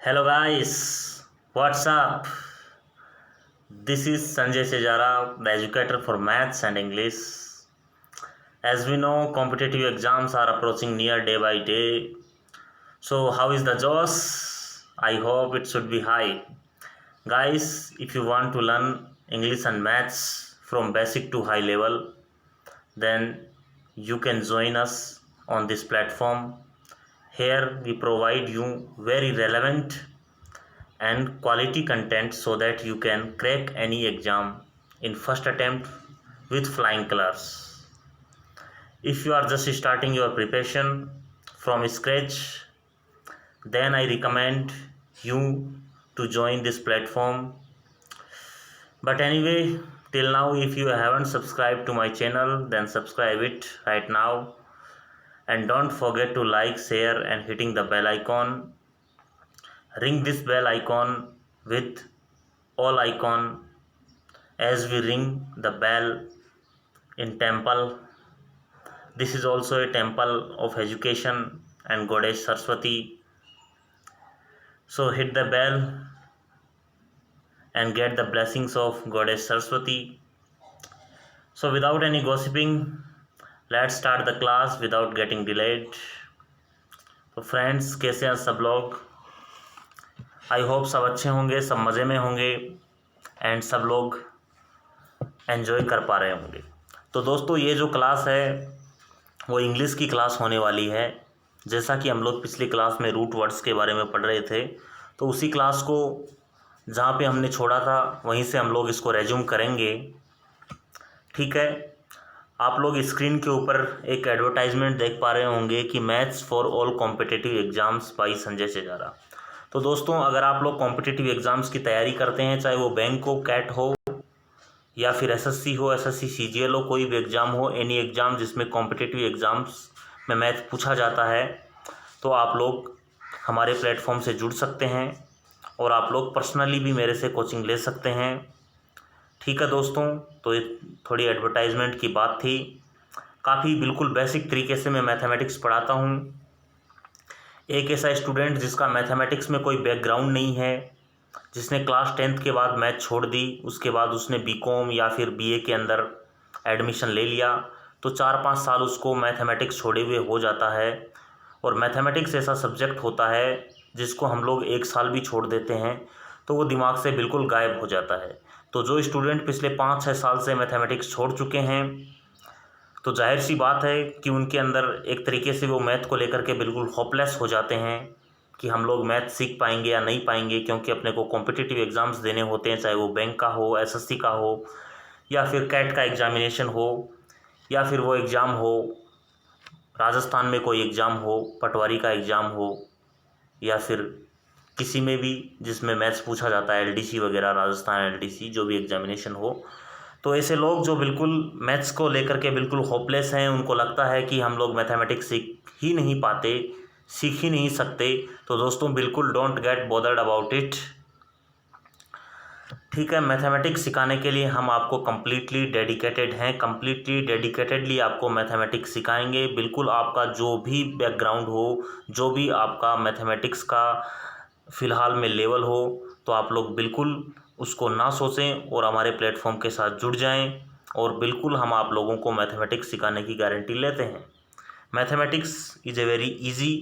Hello guys, what's up? This is Sanjay Sejara, the educator for Maths and English. As we know, competitive exams are approaching near day by day. So, how is the josh? I hope it should be high. Guys, if you want to learn English and Maths from basic to high level, then you can join us on this platform. Here we provide you very relevant and quality content so that you can crack any exam in first attempt with flying colors. If you are just starting your preparation from scratch, then I recommend you to join this platform. But anyway, till now, if you haven't subscribed to my channel, then subscribe it right now, and don't forget to like, share and hitting the bell icon. Ring this bell icon with all icon as we ring the bell in temple. This is also a temple of education and Goddess Saraswati. So hit the bell and get the blessings of Goddess Saraswati. So without any gossiping, let's start the class without getting delayed. तो friends, कैसे हैं सब लोग? I hope सब अच्छे होंगे, सब मज़े में होंगे एंड सब लोग एंजॉय कर पा रहे होंगे। तो दोस्तों, ये जो क्लास है वो इंग्लिश की क्लास होने वाली है। जैसा कि हम लोग पिछली क्लास में रूट वर्ड्स के बारे में पढ़ रहे थे, तो उसी क्लास को जहाँ पे हमने छोड़ा था वहीं से हम लोग इसको रेज्यूम करेंगे। ठीक है, आप लोग स्क्रीन के ऊपर एक एडवर्टाइजमेंट देख पा रहे होंगे कि maths for all competitive exams by Sanjay सेजारा। तो दोस्तों, अगर आप लोग कॉम्पिटिटिव एग्ज़ाम्स की तैयारी करते हैं, चाहे वो बैंक हो, कैट हो या फिर एसएससी हो, एसएससी सीजीएल हो, कोई भी एग्ज़ाम हो, एनी एग्ज़ाम जिसमें कॉम्पिटिटिव एग्ज़ाम्स में मैथ पूछा जाता है, तो आप लोग हमारे प्लेटफॉर्म से जुड़ सकते हैं और आप लोग पर्सनली भी मेरे से कोचिंग ले सकते हैं। ठीक है दोस्तों, तो ये थोड़ी एडवर्टाइजमेंट की बात थी। काफ़ी बिल्कुल बेसिक तरीके से मैं मैथमेटिक्स पढ़ाता हूँ। एक ऐसा स्टूडेंट जिसका मैथमेटिक्स में कोई बैकग्राउंड नहीं है, जिसने क्लास 10th के बाद मैथ छोड़ दी, उसके बाद उसने बीकॉम या फिर बीए के अंदर एडमिशन ले लिया, तो 4-5 साल उसको मैथमेटिक्स छोड़े हुए हो जाता है। और मैथमेटिक्स ऐसा सब्जेक्ट होता है जिसको हम लोग 1 साल भी छोड़ देते हैं तो वो दिमाग से बिल्कुल गायब हो जाता है। तो जो स्टूडेंट पिछले 5-6 साल से मैथमेटिक्स छोड़ चुके हैं, तो जाहिर सी बात है कि उनके अंदर एक तरीके से वो मैथ को लेकर के बिल्कुल होपलेस हो जाते हैं कि हम लोग मैथ सीख पाएंगे या नहीं पाएंगे, क्योंकि अपने को कॉम्पिटिटिव एग्ज़ाम्स देने होते हैं, चाहे वो बैंक का हो, एसएससी का हो या फिर कैट का एग्ज़ामिनेशन हो या फिर वो एग्ज़ाम हो राजस्थान में कोई एग्ज़ाम हो, पटवारी का एग्ज़ाम हो या फिर किसी में भी जिसमें मैथ्स पूछा जाता है, एलडीसी वगैरह, राजस्थान एलडीसी जो भी एग्ज़ामिनेशन हो। तो ऐसे लोग जो बिल्कुल मैथ्स को लेकर के बिल्कुल होपलेस हैं, उनको लगता है कि हम लोग मैथमेटिक्स सीख ही नहीं पाते, सीख ही नहीं सकते, तो दोस्तों बिल्कुल don't get bothered about it. ठीक है, मैथमेटिक्स सिखाने के लिए हम आपको कम्प्लीटली डेडिकेटेड हैं, कम्प्लीटली डेडिकेटेडली आपको मैथमेटिक्स सिखाएंगे। बिल्कुल आपका जो भी बैकग्राउंड हो, जो भी आपका मैथमेटिक्स का फ़िलहाल में लेवल हो, तो आप लोग बिल्कुल उसको ना सोचें और हमारे प्लेटफॉर्म के साथ जुड़ जाएं और बिल्कुल हम आप लोगों को मैथमेटिक्स सिखाने की गारंटी लेते हैं। Mathematics is a very easy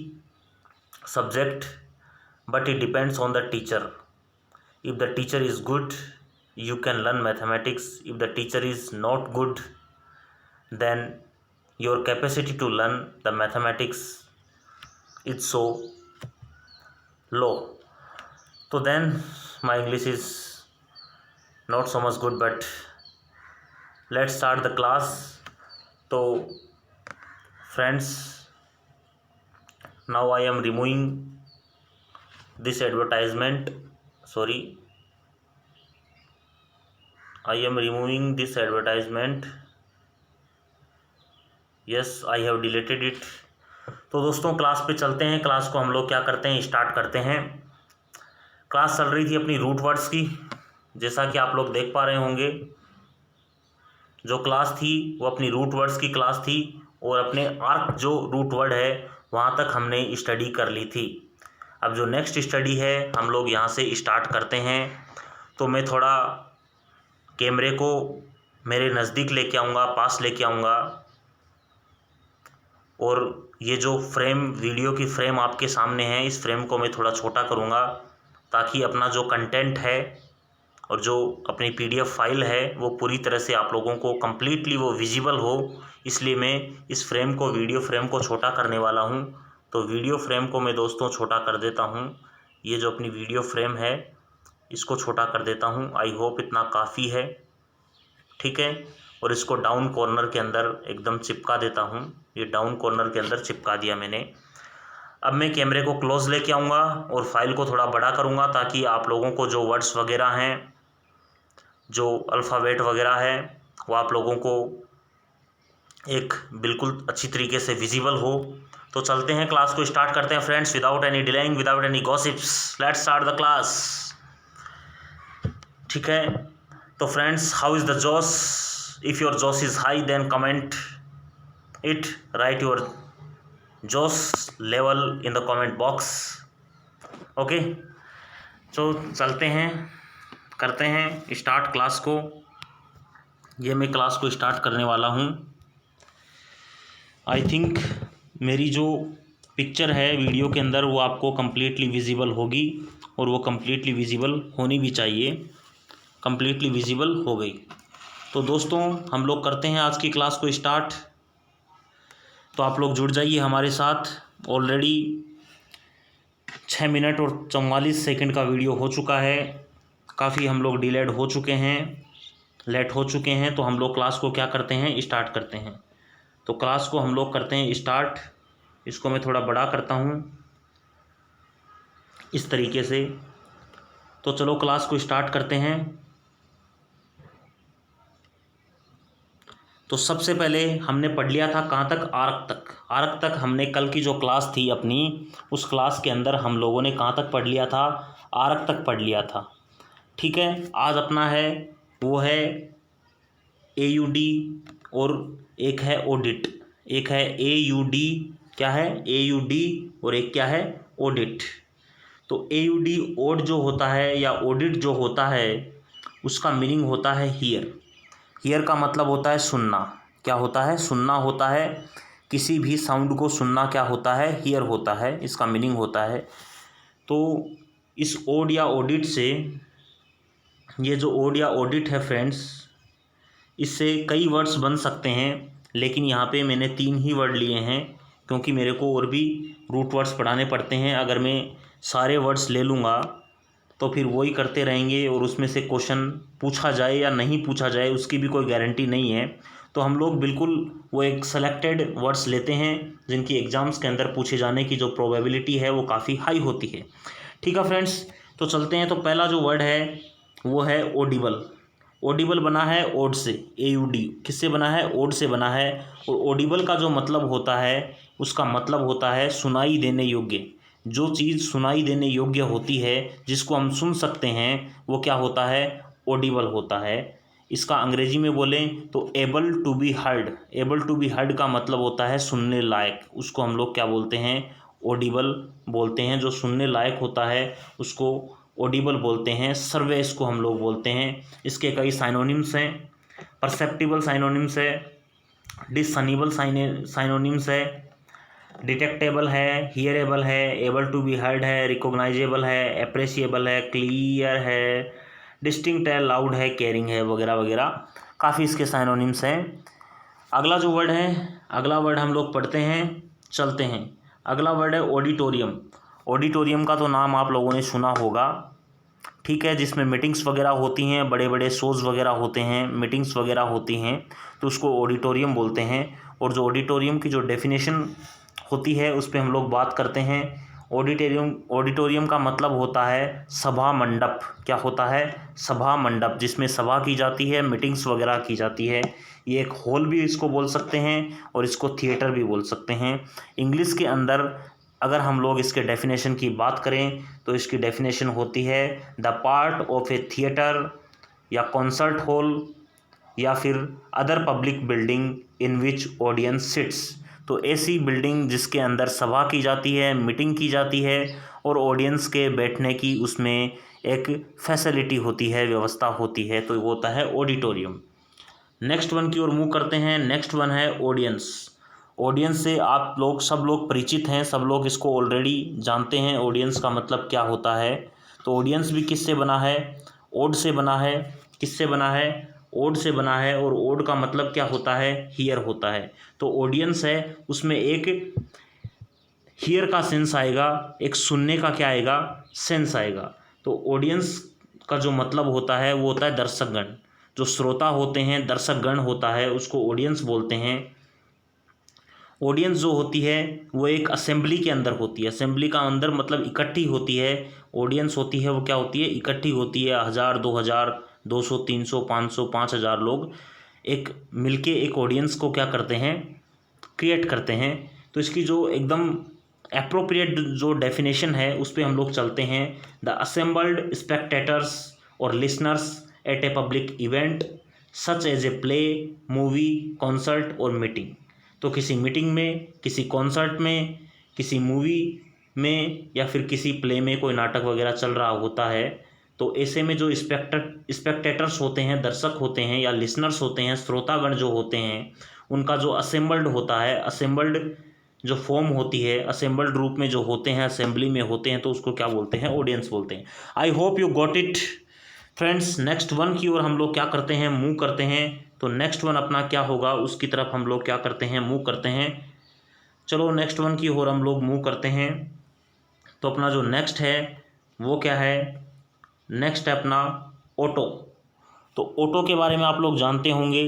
subject, but it depends on the teacher. If the teacher is good, you can learn mathematics. If the teacher is not good, then your capacity to learn the mathematics is so low. So then my English is not so much good, but let's start the class. So friends, now I am removing this advertisement. Sorry, I am removing this advertisement. Yes, I have deleted it. तो दोस्तों, class पे चलते हैं। Class को हम लोग क्या करते हैं, स्टार्ट करते हैं। क्लास चल रही थी अपनी रूट वर्ड्स की, जैसा कि आप लोग देख पा रहे होंगे। जो क्लास थी वो अपनी रूट वर्ड्स की क्लास थी और अपने आर्क जो रूट वर्ड है वहाँ तक हमने स्टडी कर ली थी। अब जो नेक्स्ट स्टडी है हम लोग यहाँ से स्टार्ट करते हैं। तो मैं थोड़ा कैमरे को मेरे नज़दीक लेके आऊँगा, पास लेके आऊँगा, और ये जो फ्रेम, वीडियो की फ्रेम आपके सामने है, इस फ्रेम को मैं थोड़ा छोटा करूँगा ताकि अपना जो कंटेंट है और जो अपनी PDF फाइल है वो पूरी तरह से आप लोगों को कम्प्लीटली वो विजिबल हो। इसलिए मैं इस फ्रेम को, वीडियो फ्रेम को छोटा करने वाला हूँ। तो वीडियो फ्रेम को मैं दोस्तों छोटा कर देता हूँ। ये जो अपनी वीडियो फ्रेम है इसको छोटा कर देता हूँ। आई होप इतना काफ़ी है, ठीक है। और इसको डाउन कॉर्नर के अंदर एकदम चिपका देता हूँ। ये डाउन कॉर्नर के अंदर चिपका दिया मैंने। अब मैं कैमरे को क्लोज लेके आऊँगा और फाइल को थोड़ा बड़ा करूँगा ताकि आप लोगों को जो वर्ड्स वगैरह हैं, जो अल्फ़ाबेट वगैरह है, वो आप लोगों को एक बिल्कुल अच्छी तरीके से विजिबल हो। तो चलते हैं, क्लास को स्टार्ट करते हैं friends, without any delaying, without any gossips. Let's start the class, ठीक है। तो फ्रेंड्स, हाउ इज़ द जोश? इफ़ योर जोश is high then comment it, write your जोश level in the comment box, okay. तो चलते हैं, करते हैं स्टार्ट क्लास को। ये मैं क्लास को स्टार्ट करने वाला हूँ। आई थिंक मेरी जो पिक्चर है वीडियो के अंदर वो आपको कम्प्लीटली विजिबल होगी, और वो कम्प्लीटली विजिबल होनी भी चाहिए। कम्प्लीटली विजिबल हो गई। तो दोस्तों, हम लोग करते हैं आज की क्लास को स्टार्ट। तो आप लोग जुड़ जाइए हमारे साथ। ऑलरेडी 6 मिनट और 44 सेकंड का वीडियो हो चुका है। काफ़ी हम लोग डिलेड हो चुके हैं, लेट हो चुके हैं। तो हम लोग क्लास को क्या करते हैं, स्टार्ट करते हैं। तो क्लास को हम लोग करते हैं स्टार्ट। इसको मैं थोड़ा बड़ा करता हूँ इस तरीके से। तो चलो क्लास को स्टार्ट करते हैं। तो सबसे पहले हमने पढ़ लिया था कहाँ तक, आर्क तक। आर्क तक हमने कल की जो क्लास थी अपनी, उस क्लास के अंदर हम लोगों ने कहाँ तक पढ़ लिया था, आर्क तक पढ़ लिया था, ठीक है। आज अपना है वो है AUD और एक है ऑडिट। एक है AUD, क्या है AUD, और एक क्या है ऑडिट। तो AUD ऑड जो होता है या ऑडिट जो होता है उसका मीनिंग होता है हियर। हियर का मतलब होता है सुनना। क्या होता है, सुनना होता है। किसी भी साउंड को सुनना क्या होता है, हियर होता है, इसका मीनिंग होता है। तो इस ऑड या ऑडिट से, ये जो ऑड या ऑडिट है फ्रेंड्स, इससे कई वर्ड्स बन सकते हैं, लेकिन यहाँ पे मैंने 3 ही वर्ड लिए हैं क्योंकि मेरे को और भी रूट वर्ड्स पढ़ाने पड़ते हैं। अगर मैं सारे वर्ड्स ले लूँगा तो फिर वही करते रहेंगे और उसमें से क्वेश्चन पूछा जाए या नहीं पूछा जाए उसकी भी कोई गारंटी नहीं है। तो हम लोग बिल्कुल वो एक सेलेक्टेड वर्ड्स लेते हैं जिनकी एग्ज़ाम्स के अंदर पूछे जाने की जो प्रोबेबिलिटी है वो काफ़ी हाई होती है, ठीक है फ्रेंड्स। तो चलते हैं। तो पहला जो वर्ड है वो है ऑडिबल। ऑडिबल बना है ओड से, AUD किससे बना है, ओड से बना है। और ऑडिबल का जो मतलब होता है उसका मतलब होता है सुनाई देने योग्य। जो चीज़ सुनाई देने योग्य होती है, जिसको हम सुन सकते हैं, वो क्या होता है, ऑडिबल होता है। इसका अंग्रेजी में बोलें तो able to be heard. Able to be heard का मतलब होता है सुनने लायक। उसको हम लोग क्या बोलते हैं, ऑडिबल बोलते हैं। जो सुनने लायक होता है उसको ऑडिबल बोलते हैं। सर्वे इसको हम लोग बोलते हैं। इसके कई साइनोनिम्स हैं। परसेप्टिबल साइनोनिम्स है, डिसनिबल साइनोनिम्स है, डिटेक्टेबल है, हियरेबल है, एबल टू बी हर्ड है, रिकॉग्नाइजेबल है, अप्रिशिएबल है, क्लियर है, डिस्टिंक्ट है, लाउड है, केयरिंग है, वगैरह वगैरह काफ़ी इसके साइनोनिम्स हैं। अगला जो वर्ड है, अगला वर्ड हम लोग पढ़ते हैं, चलते हैं। अगला वर्ड है ऑडिटोरियम। ऑडिटोरियम का तो नाम आप लोगों ने सुना होगा, ठीक है, जिसमें मीटिंग्स वगैरह होती हैं, बड़े बड़े शोज़ वगैरह होते हैं, मीटिंग्स वगैरह होती हैं, तो उसको ऑडिटोरियम बोलते हैं। और जो ऑडिटोरियम की जो डेफिनेशन होती है उस पर हम लोग बात करते हैं। ऑडिटोरियम का मतलब होता है सभा मंडप। क्या होता है, सभा मंडप, जिसमें सभा की जाती है, मीटिंग्स वगैरह की जाती है। ये एक हॉल भी इसको बोल सकते हैं और इसको थिएटर भी बोल सकते हैं। इंग्लिश के अंदर अगर हम लोग इसके डेफिनेशन की बात करें तो इसकी डेफिनेशन होती है the part of a theatre या कॉन्सर्ट हॉल या फिर other public building in which audience sits. तो ऐसी बिल्डिंग जिसके अंदर सभा की जाती है, मीटिंग की जाती है और ऑडियंस के बैठने की उसमें एक फैसिलिटी होती है, व्यवस्था होती है, तो वो होता है ऑडिटोरियम। नेक्स्ट वन की ओर मूव करते हैं। नेक्स्ट वन है ऑडियंस। ऑडियंस से आप लोग सब लोग परिचित हैं, सब लोग इसको ऑलरेडी जानते हैं ऑडियंस का मतलब क्या होता है। तो ऑडियंस भी किससे बना है? ओड से बना है। किससे बना है? ओड से बना है। और ओड का मतलब क्या होता है? हियर होता है। तो ऑडियंस है उसमें एक हियर का सेंस आएगा, एक सुनने का क्या आएगा? सेंस आएगा। तो ऑडियंस का जो मतलब होता है वो होता है दर्शकगण। जो श्रोता होते हैं, दर्शकगण होता है, उसको ऑडियंस बोलते हैं। ऑडियंस जो होती है वो एक असेंबली के अंदर होती है। असेंबली का अंदर मतलब इकट्ठी होती है। ऑडियंस होती है वो क्या होती है? इकट्ठी होती है। 1000, 2000, 200, 300, 500, 5000 लोग एक मिलके एक ऑडियंस को क्या करते हैं? क्रिएट करते हैं। तो इसकी जो एकदम एप्रोप्रिएट जो डेफिनेशन है उस पर हम लोग चलते हैं। द असेंबल्ड स्पेक्टेटर्स और listeners at a public event such as a play, movie, concert और मीटिंग। तो किसी मीटिंग में, किसी कॉन्सर्ट में, किसी मूवी में या फिर किसी प्ले में कोई नाटक वगैरह चल रहा होता है, तो ऐसे में जो स्पेक्टेटर्स होते हैं, दर्शक होते हैं या लिसनर्स होते हैं, श्रोतागण जो होते हैं, उनका जो असेंबल्ड होता है, असेंबल्ड जो फॉर्म होती है, असेंबल्ड रूप में जो होते हैं, असेंबली में होते हैं, तो उसको क्या बोलते हैं? ऑडियंस बोलते हैं। I hope you got it friends. Next one की ओर हम लोग क्या करते हैं? मूव करते हैं। तो नेक्स्ट वन अपना क्या होगा उसकी तरफ हम लोग क्या करते हैं? मूव करते हैं। चलो नेक्स्ट वन की ओर हम लोग मूव करते हैं। तो अपना जो नेक्स्ट है वो क्या है? नेक्स्ट है अपना ऑटो। तो ऑटो के बारे में आप लोग जानते होंगे।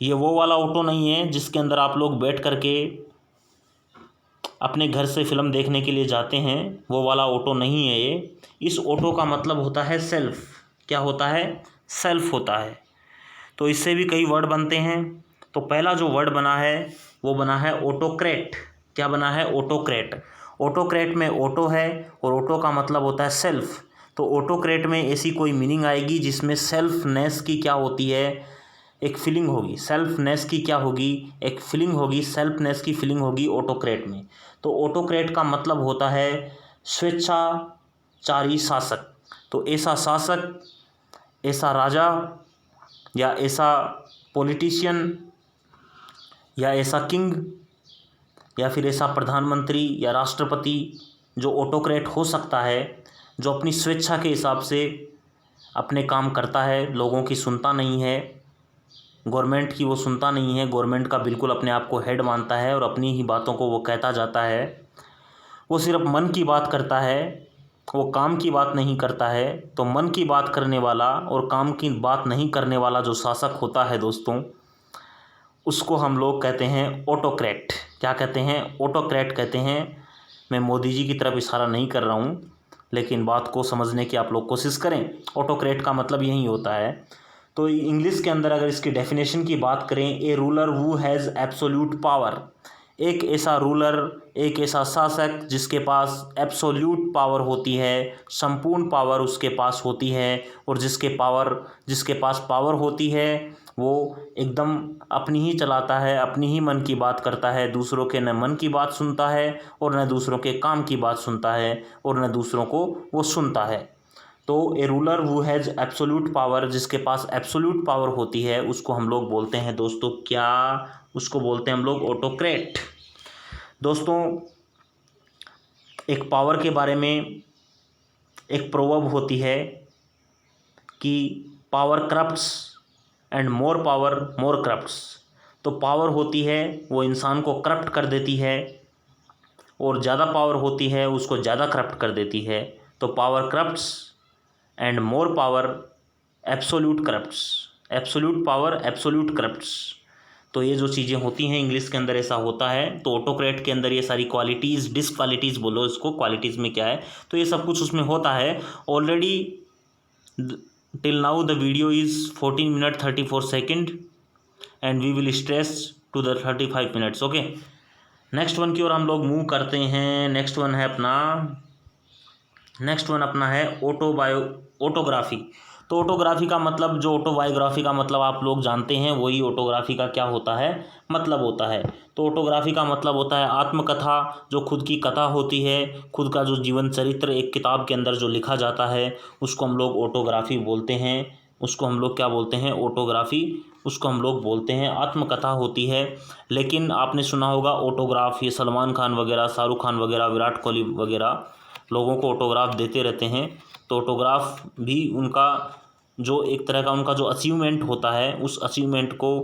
ये वो वाला ऑटो नहीं है जिसके अंदर आप लोग बैठ करके अपने घर से फिल्म देखने के लिए जाते हैं, वो वाला ऑटो नहीं है ये। इस ऑटो का मतलब होता है सेल्फ। क्या होता है? सेल्फ होता है। तो इससे भी कई वर्ड बनते हैं। तो पहला जो वर्ड बना है वो बना है ऑटोक्रेट। क्या बना है? ऑटोक्रेट। ऑटोक्रेट में ऑटो है और ऑटो का मतलब होता है सेल्फ। तो ऑटोक्रेट में ऐसी कोई मीनिंग आएगी जिसमें सेल्फनेस की क्या होती है? एक फीलिंग होगी। सेल्फनेस की क्या होगी? एक फीलिंग होगी। सेल्फनेस की फीलिंग होगी ऑटोक्रेट में। तो ऑटोक्रेट का मतलब होता है स्वेच्छाचारी शासक। तो ऐसा शासक, ऐसा राजा या ऐसा पॉलिटिशियन या ऐसा किंग या फिर ऐसा प्रधानमंत्री या राष्ट्रपति जो ऑटोक्रेट हो सकता है, जो अपनी स्वेच्छा के हिसाब से अपने काम करता है, लोगों की सुनता नहीं है, गवर्नमेंट की वो सुनता नहीं है, गवर्नमेंट का बिल्कुल अपने आप को हेड मानता है और अपनी ही बातों को वो कहता जाता है। वो सिर्फ मन की बात करता है, वो काम की बात नहीं करता है। तो मन की बात करने वाला और काम की बात नहीं करने वाला जो शासक होता है दोस्तों, उसको हम लोग कहते हैं ऑटोक्रेट। क्या कहते हैं? ऑटोक्रेट कहते हैं। मैं मोदी जी की तरफ इशारा नहीं कर रहा हूँ, लेकिन बात को समझने की आप लोग कोशिश करें। ऑटोक्रेट का मतलब यही होता है। तो इंग्लिश के अंदर अगर इसकी डेफिनेशन की बात करें, ए ruler who has absolute power. एक ऐसा रूलर, एक ऐसा शासक जिसके पास एब्सोल्यूट पावर होती है, संपूर्ण पावर उसके पास होती है। और जिसके पास पावर होती है वो एकदम अपनी ही चलाता है, अपनी ही मन की बात करता है, दूसरों के न मन की बात सुनता है और न दूसरों के काम की बात सुनता है और न दूसरों को वो सुनता है। तो ए ruler who has absolute power, जिसके पास एब्सोल्यूट पावर होती है, उसको हम लोग बोलते हैं दोस्तों क्या? उसको बोलते हैं हम लोग ऑटोक्रेट। दोस्तों एक पावर के बारे में एक प्रोवर्ब होती है कि power corrupts and more power more corrupts. तो पावर होती है वो इंसान को करप्ट कर देती है और ज़्यादा पावर होती है उसको ज़्यादा करप्ट कर देती है। तो power corrupts and more power absolute corrupts. Absolute power absolute corrupts. तो ये जो चीज़ें होती हैं इंग्लिश के अंदर ऐसा होता है। तो ऑटोक्रेट के अंदर ये सारी क्वालिटीज़, डिसक्वालिटीज़ बोलो इसको, क्वालिटीज़ में क्या है, तो ये सब कुछ उसमें होता है। Already till now the video is 14 minute 34 second and we will stress to the 35 minutes. Okay, next one की ओर हम लोग मूव करते हैं। नेक्स्ट वन है अपना है ऑटोग्राफी। तो ऑटोग्राफी का मतलब, जो ऑटोबायोग्राफी का मतलब आप लोग जानते हैं, वही ऑटोग्राफी का क्या होता है, मतलब होता है। तो ऑटोग्राफी का मतलब होता है आत्मकथा, जो खुद की कथा होती है, खुद का जो जीवन चरित्र एक किताब के अंदर जो लिखा जाता है, उसको हम लोग ऑटोग्राफी बोलते हैं। उसको हम लोग क्या बोलते हैं, ऑटोग्राफी, उसको हम लोग बोलते हैं। आत्मकथा होती है। लेकिन आपने सुना होगा ऑटोग्राफ, ये सलमान खान वगैरह, शाहरुख खान वगैरह, विराट कोहली वगैरह लोगों को ऑटोग्राफ देते रहते हैं। तो ऑटोग्राफ भी उनका जो एक तरह का उनका जो अचीवमेंट होता है, उस अचीवमेंट को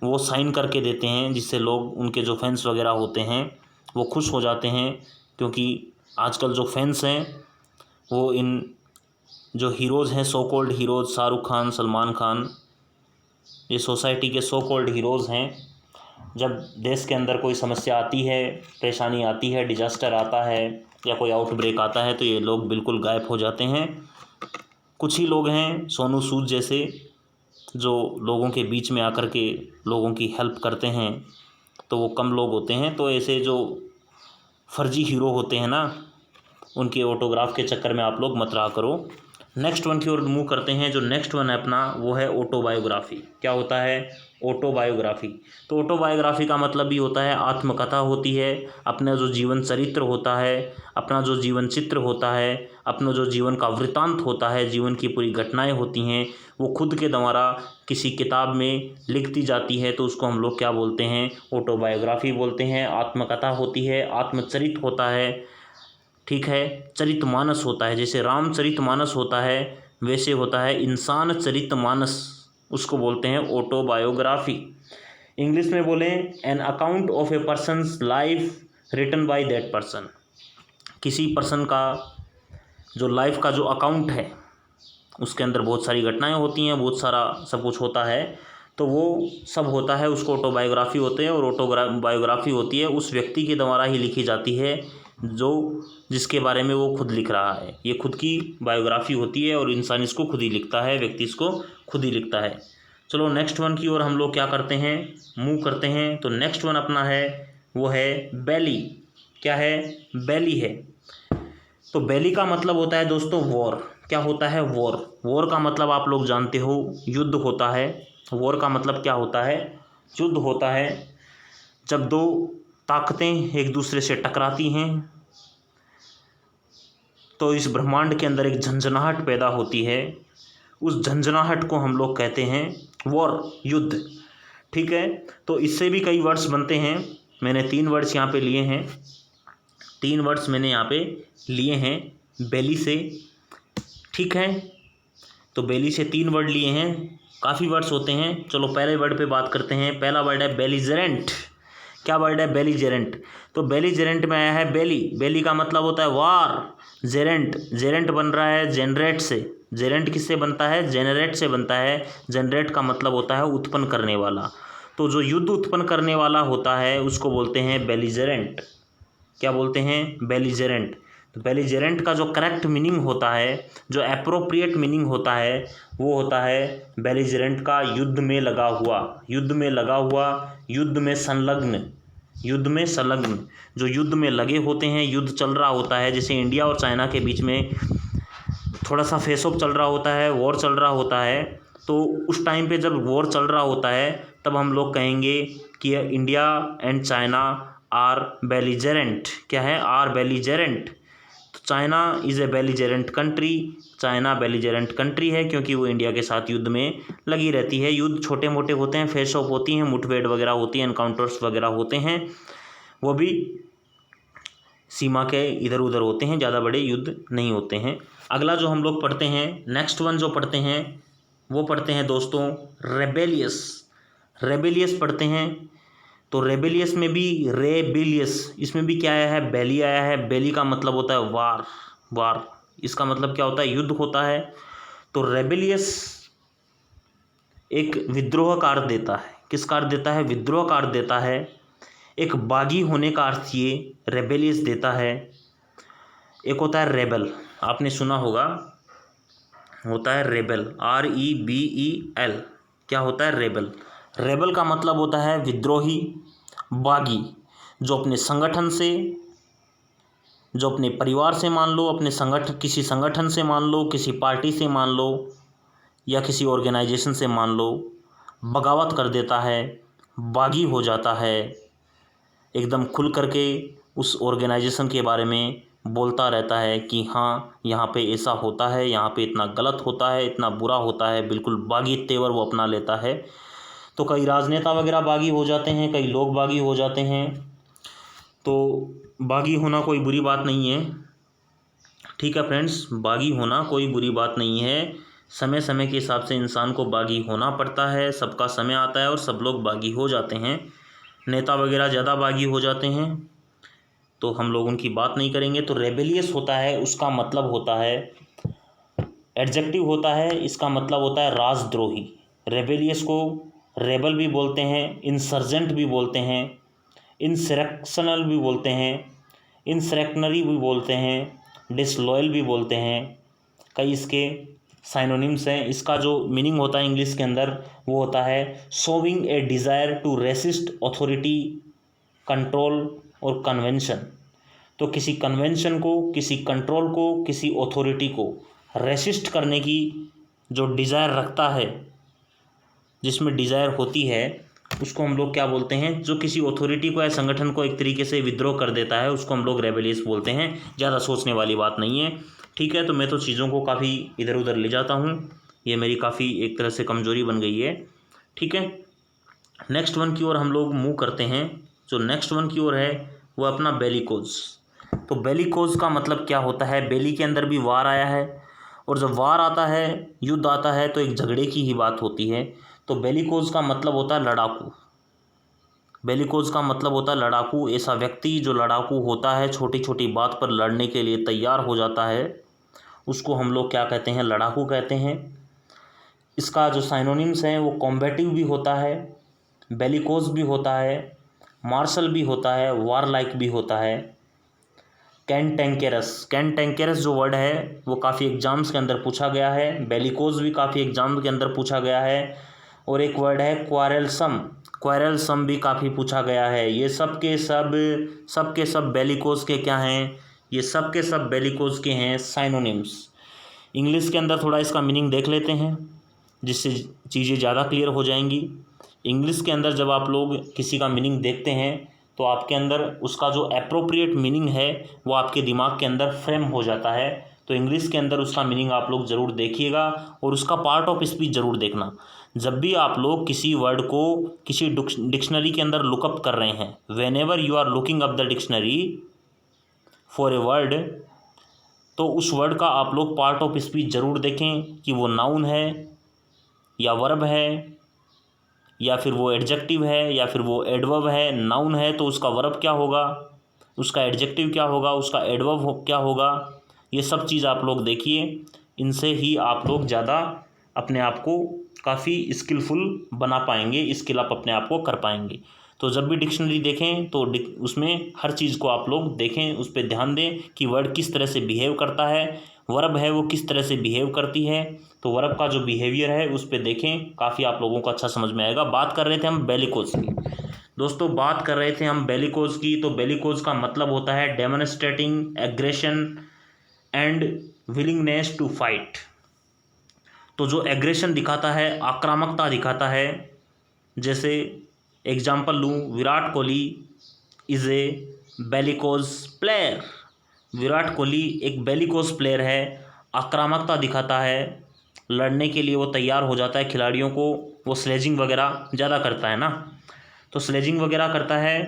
वो साइन करके देते हैं, जिससे लोग, उनके जो फैंस वगैरह होते हैं, वो खुश हो जाते हैं। क्योंकि आजकल जो फैंस हैं वो इन जो हीरोज़ हैं, so called heroes, Shahrukh Khan, Salman Khan, ये सोसाइटी के सो कॉल्ड हीरोज़ हैं। जब देश के अंदर कोई समस्या आती है, परेशानी आती है, डिजास्टर आता है या कोई आउटब्रेक आता है, तो ये लोग बिल्कुल गायब हो जाते हैं। कुछ ही लोग हैं, सोनू सूद जैसे, जो लोगों के बीच में आकर के लोगों की हेल्प करते हैं, तो वो कम लोग होते हैं। तो ऐसे जो फर्जी हीरो होते हैं ना, उनके ऑटोग्राफ के चक्कर में आप लोग मत रहा करो। नेक्स्ट वन की ओर मूव करते हैं। जो नेक्स्ट वन है अपना, वो है ऑटोबायोग्राफी। क्या होता है, ऑटोबायोग्राफी। तो ऑटोबायोग्राफी का मतलब भी होता है आत्मकथा होती है, अपना जो जीवन चरित्र होता है, अपना जो जीवन चित्र होता है, अपना जो जीवन का वृतांत होता है, जीवन की पूरी घटनाएं होती हैं, वो खुद के द्वारा किसी किताब में लिख दी जाती है। तो उसको हम लोग क्या बोलते हैं, ऑटोबायोग्राफी बोलते हैं। आत्मकथा होती है, आत्मचरित होता है, ठीक है। चरितमानस होता है, जैसे रामचरितमानस होता है, वैसे होता है इंसान चरितमानस, उसको बोलते हैं ऑटोबायोग्राफी। इंग्लिश में बोलें, an account of a person's life written by that person. किसी पर्सन का जो लाइफ का जो अकाउंट है, उसके अंदर बहुत सारी घटनाएं होती हैं, बहुत सारा सब कुछ होता है, तो वो सब होता है, उसको ऑटोबायोग्राफी होते हैं। और ऑटोबायोग्राफी होती है उस व्यक्ति के द्वारा ही लिखी जाती है जो जिसके बारे में वो खुद लिख रहा है। ये खुद की बायोग्राफी होती है, और इंसान इसको खुद ही लिखता है, व्यक्ति इसको खुद ही लिखता है। चलो नेक्स्ट वन की ओर हम लोग क्या करते हैं, मूव करते हैं। तो नेक्स्ट वन अपना है, वो है बैली। क्या है, बैली है। तो बैली का मतलब होता है दोस्तों वॉर। क्या होता है, वॉर। वॉर का मतलब आप लोग जानते हो, युद्ध होता है। वॉर का मतलब क्या होता है, युद्ध होता है। जब दो ताकतें एक दूसरे से टकराती हैं, तो इस ब्रह्मांड के अंदर एक झंझनाहट पैदा होती है। उस झंझनाहट को हम लोग कहते हैं वॉर, युद्ध, ठीक है। तो इससे भी कई वर्ड्स बनते हैं। मैंने 3 वर्ड्स यहाँ पे लिए हैं, 3 वर्ड्स मैंने यहाँ पे लिए हैं बैली से, ठीक है। तो बैली से 3 वर्ड लिए हैं, काफ़ी वर्ड्स होते हैं। चलो पहले वर्ड पे बात करते हैं। पहला वर्ड है बेलिजरेंट। क्या वर्ड है, बेलिजरेंट। तो बेलिजरेंट में आया है बैली। बैली का मतलब होता है वार। जेरेंट, जेरेंट बन रहा है जेनरेट से। जेरेंट किससे बनता है, जेनरेट से बनता है। जेनरेट का मतलब होता है उत्पन्न करने वाला। तो जो युद्ध उत्पन्न करने वाला होता है उसको बोलते हैं बेलिजरेंट। क्या बोलते हैं, बेलिजरेंट। तो बेलिजरेंट का जो करेक्ट मीनिंग होता है, जो एप्रोप्रिएट मीनिंग होता है, वो होता है बेलिजरेंट का युद्ध में लगा हुआ। युद्ध में लगा हुआ, युद्ध में संलग्न, युद्ध में संलग्न। जो युद्ध में लगे होते हैं, युद्ध चल रहा होता है, जैसे इंडिया और चाइना के बीच में थोड़ा सा फेस ऑफ चल रहा होता है, वॉर चल रहा होता है। तो उस टाइम पे जब वॉर चल रहा होता है, तब हम लोग कहेंगे कि India and China are belligerent. क्या है, आर बेलिजरेंट। तो China is a belligerent country. China belligerent country है क्योंकि वो इंडिया के साथ युद्ध में लगी रहती है। युद्ध छोटे मोटे होते हैं, फेस ऑफ होती हैं, मुठभेड़ वगैरह होती हैं, एनकाउंटर्स वगैरह होते हैं, वो भी सीमा के इधर उधर होते हैं, ज़्यादा बड़े युद्ध नहीं होते हैं। अगला जो हम लोग पढ़ते हैं, नेक्स्ट वन जो पढ़ते हैं, वो पढ़ते हैं दोस्तों रेबेलियस। रेबेलियस पढ़ते हैं। तो रेबेलियस में भी रेबेलियस, इसमें भी क्या आया है, बैली आया है। बैली का मतलब होता है वार। वार, इसका मतलब क्या होता है, युद्ध होता है। तो रेबेलियस एक विद्रोह का अर्थ देता है। किसका अर्थ देता है, विद्रोह का अर्थ देता है। एक बागी होने का अर्थ ये रेबेलियस देता है। एक होता है रेबल, आपने सुना होगा, होता है रेबल, REBEL। क्या होता है, रेबल। रेबल का मतलब होता है विद्रोही, बागी, जो अपने संगठन से, जो अपने परिवार से मान लो, अपने किसी संगठन से मान लो, किसी पार्टी से मान लो, या किसी ऑर्गेनाइजेशन से मान लो बगावत कर देता है, बागी हो जाता है, एकदम खुल करके उस ऑर्गेनाइजेशन के बारे में बोलता रहता है कि हाँ यहाँ पे ऐसा होता है, यहाँ पे इतना गलत होता है, इतना बुरा होता है, बिल्कुल बागी तेवर वो अपना लेता है। तो कई राजनेता वगैरह बागी हो जाते हैं, कई लोग बागी हो जाते हैं। तो बागी होना कोई बुरी बात नहीं है, ठीक है फ्रेंड्स, बागी होना कोई बुरी बात नहीं है। समय समय के हिसाब से इंसान को बागी होना पड़ता है, सबका समय आता है और सब लोग बागी हो जाते हैं। नेता वगैरह ज़्यादा बागी हो जाते हैं तो हम लोग उनकी बात नहीं करेंगे। तो रेबेलियस होता है, उसका मतलब होता है, एडजेक्टिव होता है, इसका मतलब होता है राजद्रोही। रेबेलियस को रेबल भी बोलते हैं, इंसर्जेंट भी बोलते हैं, इंसरेक्शनल भी बोलते हैं, इंसरेक्शनरी भी बोलते हैं, डिसलॉयल भी बोलते हैं। कई इसके साइनोनिम्स हैं। इसका जो मीनिंग होता है इंग्लिश के अंदर वो होता है showing a desire to resist authority, control और कन्वेंशन। तो किसी कन्वेंशन को, किसी कंट्रोल को, किसी अथॉरिटी को रेसिस्ट करने की जो डिज़ायर रखता है, जिसमें डिज़ायर होती है, उसको हम लोग क्या बोलते हैं? जो किसी अथॉरिटी को या संगठन को एक तरीके से विद्रोह कर देता है उसको हम लोग रेबेलियस बोलते हैं। ज़्यादा सोचने वाली बात नहीं है, ठीक है। तो मैं तो चीज़ों को काफ़ी इधर उधर ले जाता हूँ, ये मेरी काफ़ी एक तरह से कमज़ोरी बन गई है, ठीक है। नेक्स्ट वन की ओर हम लोग मूव करते हैं। जो नेक्स्ट वन की ओर है वो अपना बेलिकोज। तो बेलिकोज का मतलब क्या होता है? बेली के अंदर भी वार आया है, और जब वार आता है, युद्ध आता है, तो एक झगड़े की ही बात होती है। तो बेलिकोज का मतलब होता है लड़ाकू। बेलिकोज का मतलब होता है लड़ाकू। ऐसा व्यक्ति जो लड़ाकू होता है, छोटी छोटी बात पर लड़ने के लिए तैयार हो जाता है, उसको हम लोग क्या कहते हैं? लड़ाकू कहते हैं। इसका जो साइनोनिम्स हैं वो कॉम्बेटिव भी होता है, बेलिकोज भी होता है, मार्शल भी होता है, वारलाइक भी होता है। कैंटेंकेरस जो वर्ड है वो काफ़ी एग्जाम्स के अंदर पूछा गया है, बेलिकोज भी काफ़ी एग्जाम के अंदर पूछा गया है। और एक वर्ड है क्वारेलसम भी काफ़ी पूछा गया है। ये सब के सब बेलिकोज के क्या हैं? ये सब के सब बेलिकोज के हैं साइनोनिम्स। इंग्लिश के अंदर थोड़ा इसका मीनिंग देख लेते हैं, जिससे चीज़ें ज़्यादा क्लियर हो जाएंगी। इंग्लिश के अंदर जब आप लोग किसी का मीनिंग देखते हैं तो आपके अंदर उसका जो एप्रोप्रिएट मीनिंग है वो आपके दिमाग के अंदर फ्रेम हो जाता है। तो इंग्लिश के अंदर उसका मीनिंग आप लोग ज़रूर देखिएगा और उसका पार्ट ऑफ स्पीच ज़रूर देखना। जब भी आप लोग किसी वर्ड को किसी डिक्शनरी के अंदर लुकअप कर रहे हैं, whenever you are looking up the dictionary for a word, तो उस वर्ड का आप लोग पार्ट ऑफ स्पीच ज़रूर देखें कि वो नाउन है या वर्ब है या फिर वो एडजेक्टिव है या फिर वो एडवर्ब है। नाउन है तो उसका वर्ब क्या होगा, उसका एडजेक्टिव क्या होगा, उसका एडवर्ब क्या होगा, ये सब चीज़ आप लोग देखिए। इनसे ही आप लोग ज़्यादा अपने आप को काफ़ी स्किलफुल बना पाएंगे, स्किल अप अपने आप को कर पाएंगे। तो जब भी डिक्शनरी देखें तो उसमें हर चीज़ को आप लोग देखें, उस पर ध्यान दें कि वर्ड किस तरह से बिहेव करता है, वर्ब है वो किस तरह से बिहेव करती है। तो वर्ब का जो बिहेवियर है उस पर देखें, काफ़ी आप लोगों को अच्छा समझ में आएगा। बात कर रहे थे हम बेलिकोज की, दोस्तों बात कर रहे थे हम बेलिकोज की। तो बेलिकोज का मतलब होता है demonstrating aggression and willingness to fight. तो जो एग्रेशन दिखाता है, आक्रामकता दिखाता है, जैसे एग्जाम्पल लूँ, Virat Kohli is a bellicose player. Virat Kohli एक बेलिकोज प्लेयर है, आक्रामकता दिखाता है, लड़ने के लिए वो तैयार हो जाता है खिलाड़ियों को। वो स्लेजिंग वगैरह ज़्यादा करता है ना, तो स्लेजिंग वगैरह करता है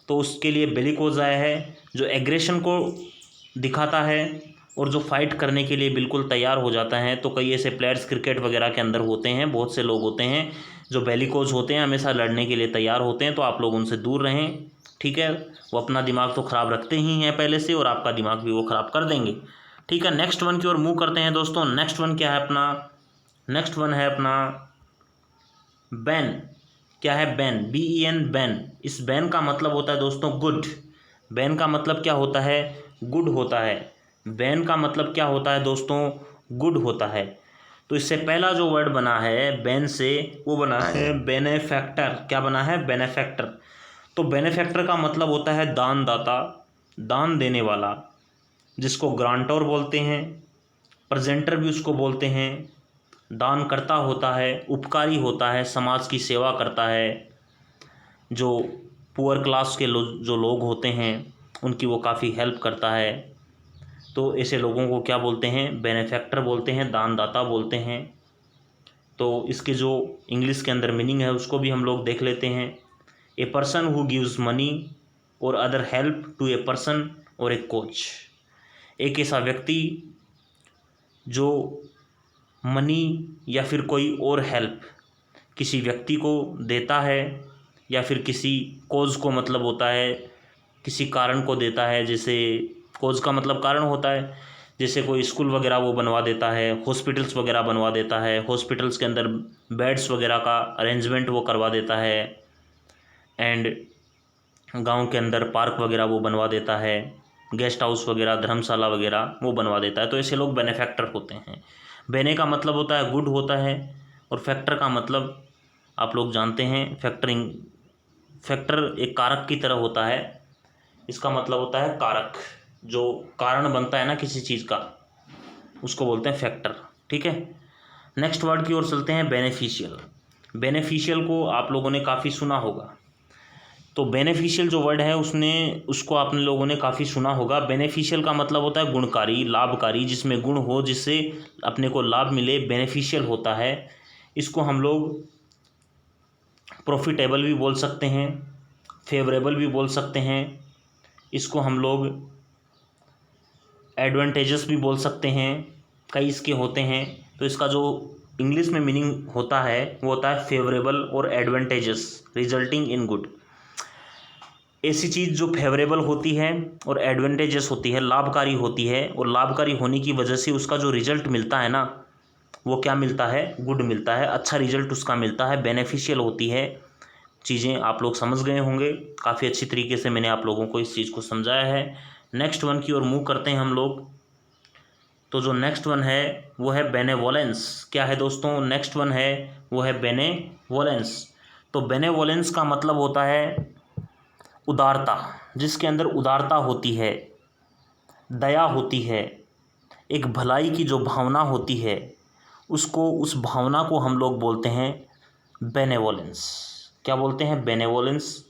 तो उसके लिए बेलिकोज आया है, जो एग्रेशन को दिखाता है और जो फाइट करने के लिए बिल्कुल तैयार हो जाता है। तो कई ऐसे प्लेयर्स क्रिकेट वगैरह के अंदर होते हैं, बहुत से लोग होते हैं जो बेलिकोज होते हैं, हमेशा लड़ने के लिए तैयार होते हैं। तो आप लोग उनसे दूर रहें, ठीक है। वो अपना दिमाग तो ख़राब रखते ही हैं पहले से, और आपका दिमाग भी वो ख़राब कर देंगे, ठीक है। नेक्स्ट वन की ओर मूव करते हैं दोस्तों। नेक्स्ट वन क्या है अपना? नेक्स्ट वन है अपना बैन। क्या है? Ban, BEN, ban. इस बैन का मतलब होता है दोस्तों गुड। बैन का मतलब क्या होता है? गुड होता है। बैन का मतलब क्या होता है दोस्तों? गुड होता है। तो इससे पहला जो वर्ड बना है बैन से, वो बना है बेनेफैक्टर। क्या बना है? बेनेफैक्टर। तो बेनेफैक्टर का मतलब होता है दान दाता, दान देने वाला, जिसको ग्रांटर बोलते हैं, प्रेजेंटर भी उसको बोलते हैं, दान करता होता है, उपकारी होता है, समाज की सेवा करता है, जो पुअर क्लास के जो लोग होते हैं उनकी वो काफ़ी हेल्प करता है। तो ऐसे लोगों को क्या बोलते हैं? बेनिफैक्टर बोलते हैं, दानदाता बोलते हैं। तो इसके जो इंग्लिश के अंदर मीनिंग है उसको भी हम लोग देख लेते हैं। A person who gives money और other help to a person और ए कोच। एक ऐसा व्यक्ति जो मनी या फिर कोई और हेल्प किसी व्यक्ति को देता है या फिर किसी कोज को मतलब होता है किसी कारण को देता है। जैसे कोज का मतलब कारण होता है, जैसे कोई स्कूल वगैरह वो बनवा देता है, हॉस्पिटल्स वगैरह बनवा देता है, हॉस्पिटल्स के अंदर बेड्स वगैरह का अरेंजमेंट वो करवा देता है, एंड गांव के अंदर पार्क वगैरह वो बनवा देता है, गेस्ट हाउस वगैरह, धर्मशाला वगैरह वो बनवा देता है। तो ऐसे लोग बेनिफैक्टर होते हैं। बेने का मतलब होता है गुड होता है, और फैक्टर का मतलब आप लोग जानते हैं, फैक्टर एक कारक की तरह होता है। इसका मतलब होता है कारक, जो कारण बनता है ना किसी चीज़ का, उसको बोलते हैं फैक्टर। ठीक है, नेक्स्ट वर्ड की ओर चलते हैं, बेनिफिशियल। बेनिफिशियल को आप लोगों ने काफ़ी सुना होगा। तो बेनिफिशियल जो वर्ड है उसको आपने लोगों ने काफ़ी सुना होगा। बेनिफिशियल का मतलब होता है गुणकारी, लाभकारी, जिसमें गुण हो, जिससे अपने को लाभ मिले, बेनिफिशियल होता है। इसको हम लोग प्रॉफिटेबल भी बोल सकते हैं, फेवरेबल भी बोल सकते हैं, इसको हम लोग एडवांटेजेस भी बोल सकते हैं, कई इसके होते हैं। तो इसका जो इंग्लिश में मीनिंग होता है वो होता है फेवरेबल और एडवांटेजेस रिजल्टिंग इन गुड। ऐसी चीज़ जो फेवरेबल होती है और एडवांटेजेस होती है, लाभकारी होती है, और लाभकारी होने की वजह से उसका जो रिजल्ट मिलता है ना, वो क्या मिलता है? गुड मिलता है, अच्छा रिजल्ट उसका मिलता है, बेनिफिशियल होती है। चीज़ें आप लोग समझ गए होंगे, काफ़ी अच्छी तरीके से मैंने आप लोगों को इस चीज़ को समझाया है। नेक्स्ट वन की ओर मूव करते हैं हम लोग। तो जो नेक्स्ट वन है वो है बेनेवोलेंस। क्या है दोस्तों? नेक्स्ट वन है वो है बेनेवोलेंस। तो बेनेवोलेंस का मतलब होता है उदारता, जिसके अंदर उदारता होती है, दया होती है, एक भलाई की जो भावना होती है, उस भावना को हम लोग बोलते हैं बेनेवोलेंस। क्या बोलते हैं? बेनेवोलेंस।